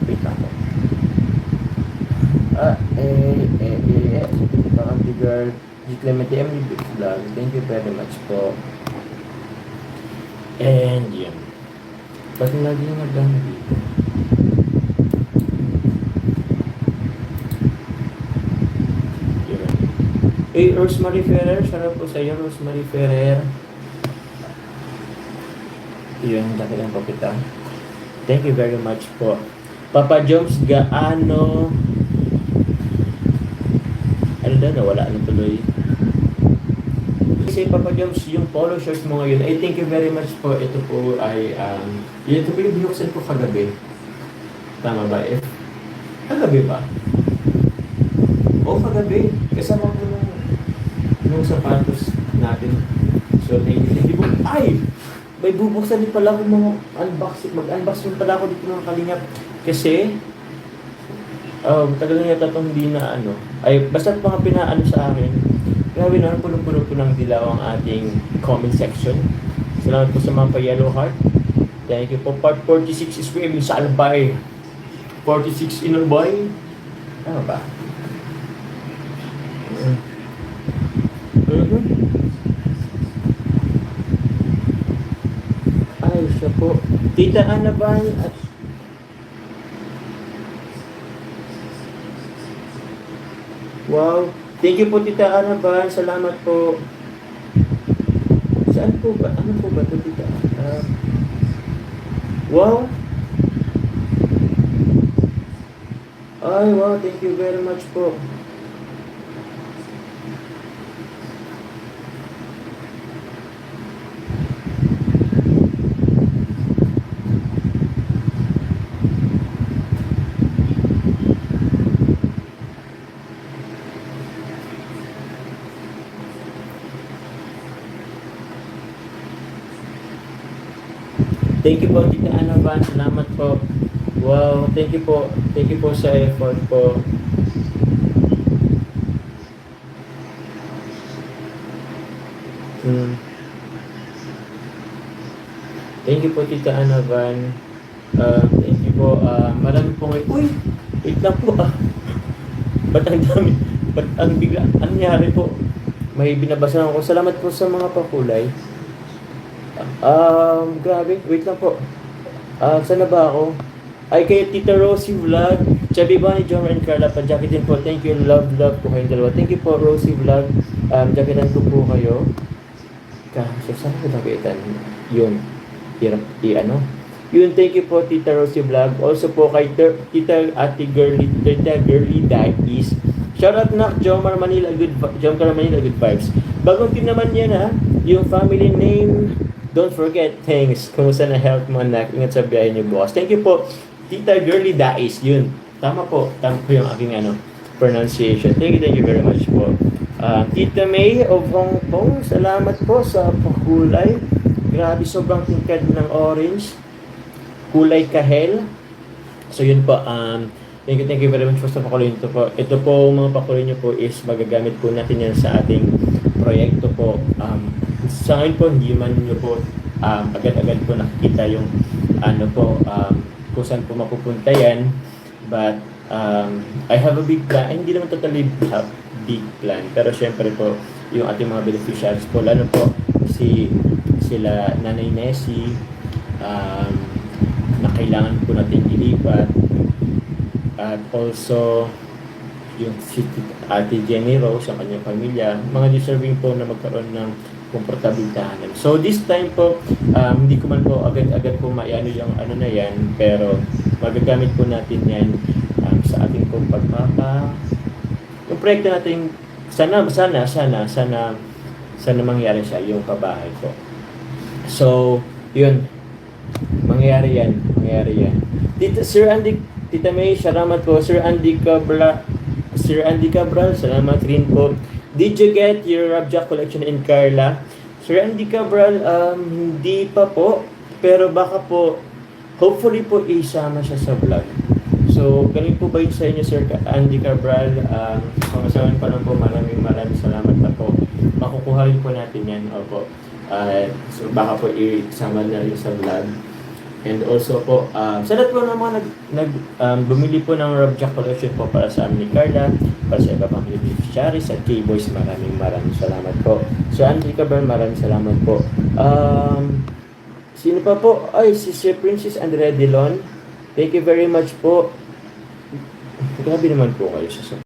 Wait lang po. Baka bigger. G. Clemente M. Vlog. Thank you very much po. And yun. Ba't lagi yung nagano dito? Yun. Rosemary Ferrer. Shoutout po sa iyo, Rosemary Ferrer. Yun, dakilan po kita. Thank you very much po. Papa Joms, gaano? Ano daw, nawala na tuloy. Kasi Papa Joms, yung polo shirt mo ngayon, ay thank you very much po. Ito po ay, ito po yung binuksan ko kagabi. Tama ba? Kagabi ba? Oo, kagabi. Kasama ko nung sapatos natin. So, thank you po. Ay! May bubuksan din pala ako mga unboxing. Mag-unbox din pala ako dito mga kalingap. Kasi, tagal na yata itong hindi na ano. Ay, basta mga pinaano sa akin. Grabe na, puno-puno po ng dilaw ang ating comment section. Salamat po sa mga pa-yellow heart. Thank you po. Part 46 is swimming sa Albay. 46 in Albay. Ano ba? Ay, siya po. Tita Anaban at wow. Thank you po, Tita Anaban. Salamat po. Saan po ba? Ano po ba ito, Tita? Wow. Ay, wow. Thank you very much po. Thank you po, Tita Anaban. Salamat po. Wow, thank you po. Thank you po sa effort po. Thank you po, Tita Anaban. Thank you po. Marami po ngayon. Uy! Wait lang po. Ba't ang dami? Ba't ang bigla? Ano nangyari po? May binabasa ako. Salamat po sa mga pakulay. Grabe. Wait lang po. Saan na ba ako? Ay, kay Tita Rosie Vlog. Chubby Bunny, John and Carla. Pajakitin po. Thank you. Love po kayong dalawa. Thank you po, Rosie Vlog. Jakitan ko po kayo. So, saan ko nabitan? Yun. Ano? Yun, thank you po, Tita Rosie Vlog. Also po kay Tita Ate Girly Dies. Shoutout na, Jomar Manila, good vibes. Bagong team naman yan, ha? Yung family name, don't forget, thanks. Kumusta na health mo, anak? Ingat sa biyahe niyo, boss. Thank you po, Tita Girly Dies. Yun, tama po yung aking pronunciation. Thank you very much po. Tita May of Hong Kong, salamat po sa pakulay. Grabe, sobrang tingkad ng orange. Kulay kahel. So yun po, thank you very much po sa pakulay nito po. Ito po, mga pakulay nyo po is magagamit po natin yan sa ating proyekto po. Sa ngayon po, hindi man nyo po agad-agad po nakikita yung kung saan po mapupunta yan. But I have a big plan. Hindi naman totally big plan. Pero syempre po, yung ating mga beneficiaries po, lalo po sila Nanay Nessie, na kailangan po natin ilipat, at also yung si Ate Jenny Rose, ang kanyang pamilya, mga deserving po na magkaroon ng komportable tahanan. So this time po, hindi ko man po agad-agad po maiano yung na yan, pero magagamit po natin yan sa ating pong yung proyekto natin, sana mangyari siya, yung pabahay po. So, yun, mangyayari yan. Tita May, salamat po. Sir Andy Cabral, salamat rin po. Did you get your Rabjack collection in Carla? Sir Andy Cabral, hindi pa po, pero baka po, hopefully po isama siya sa vlog. So, galing po ba yun sa inyo, Sir Andy Cabral? Pangasawan pa lang po, maraming salamat na po. Makukuha rin po natin yan, opo. So, baka po isama na rin sa vlog. And also po, sa lahat po ng mga bumili po ng Rob Jack collection po para sa amin ni Carla, para sa iba pang beneficiaries at K-Boys, maraming salamat po. Sir Angelica Bern, maraming salamat po. Sino pa po? Ay, si Sir Princess Andrea Dilon. Thank you very much po. Grabe naman po kayo sa